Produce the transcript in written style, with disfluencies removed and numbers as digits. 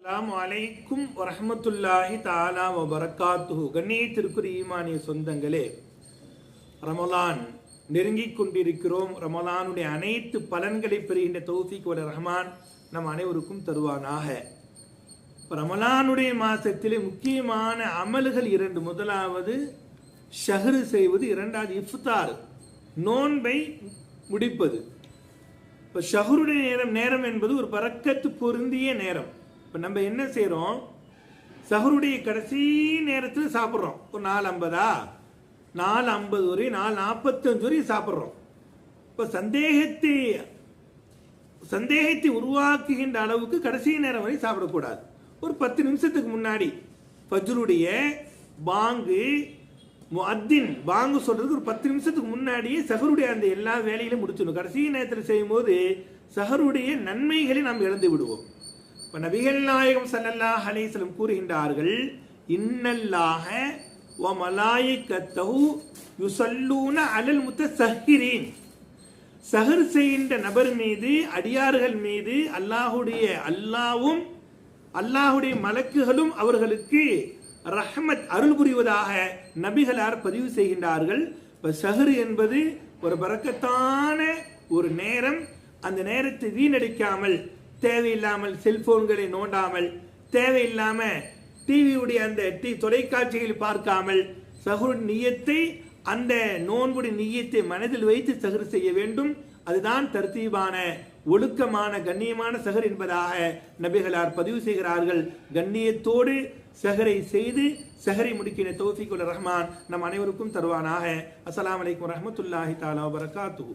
அஸ்ஸலாமு அலைக்கும் வரஹ்மத்துல்லாஹி தஆலா வபரகாத்துஹு. கண்ணியத்திற்குரிய ஈமானிய சொந்தங்களே, ரமலான் நெருங்கிக் கொண்டிருக்கிறோம். ரமலானுடைய அனைத்து பலன்களை பெறுகின்ற தௌஃபீக் வல்ல ரஹ்மான் நம் அனைவருக்கும் தருவானாக. ரமலானுடைய மாசத்திலே முக்கியமான அமல்கள் இரண்டு. முதலாவது ஷஹ்ரு செய்வது, இரண்டாவது இஃப்தார் நோன்பை முடிப்பது. இப்போ ஷஹ்ருடைய நேரம் என்பது ஒரு பரக்கத்து பொருந்திய நேரம். இப்போ நம்ம என்ன செய்கிறோம், சஹருடைய கடைசி நேரத்தில் சாப்பிட்றோம். ஒரு 4:50 4:50 வரை 4:45 வரை சாப்பிட்றோம். இப்போ சந்தேகத்தை உருவாக்குகின்ற அளவுக்கு கடைசி நேரம் வரை சாப்பிடக்கூடாது. ஒரு 10 நிமிஷத்துக்கு முன்னாடி ஃபஜ்ருடைய பாங்கு முஅத்தின் பாங்கு சொல்றதுக்கு ஒரு 10 நிமிஷத்துக்கு முன்னாடியே சஹருடைய அந்த எல்லா வேலையிலும் முடிச்சிடணும். கடைசி நேரத்தில் செய்யும்போது சஹருடைய நன்மைகளை நாம் இழந்து விடுவோம். இப்போ நபிகள் நாயகம் ஸல்லல்லாஹு அலைஹி வஸல்லம் கூறுகின்றார்கள், இன்னல்லாஹ வ மலாயிகத்தஹு யுஸல்லூன அலல் முத்தஸஹிரீன். சஹர் செய்கின்ற நபர் மீது, அடியார்கள் மீது அல்லாஹ்வும் அல்லாஹ்வுடைய மலக்குகளும் அவர்களுக்கு ரஹ்மத் அருள் புரிவதாக நபிகளார் பதிவு செய்கின்றார்கள். இப்போ சஹர் என்பது ஒரு பரக்கத்தான ஒரு நேரம். அந்த நேரத்தை வீணடிக்காமல், தேவையில்லாமல் செல்போன்களை நோண்டாமல், தேவையில்லாம டிவியுடைய அந்த தொலைக்காட்சிகளை பார்க்காமல் சஹர் நியத்தை, அந்த நோன்புடைய நியத்தை மனதில் வைத்து சஹர் செய்ய வேண்டும். அதுதான் தர்த்தீபான ஒழுக்கமான கண்ணியமான சஹர் என்பதாக நபிகளார் பதிவு செய்கிறார்கள். கண்ணியத்தோடு சஹரை செய்து சஹரை முடிக்கிற தௌஃபீக் வல்ல ரஹ்மான் நம் அனைவருக்கும் தருவானாக. அஸ்ஸலாமு அலைக்கும் வரஹ்மத்துல்லாஹி தஆலா வபரகாத்துஹு.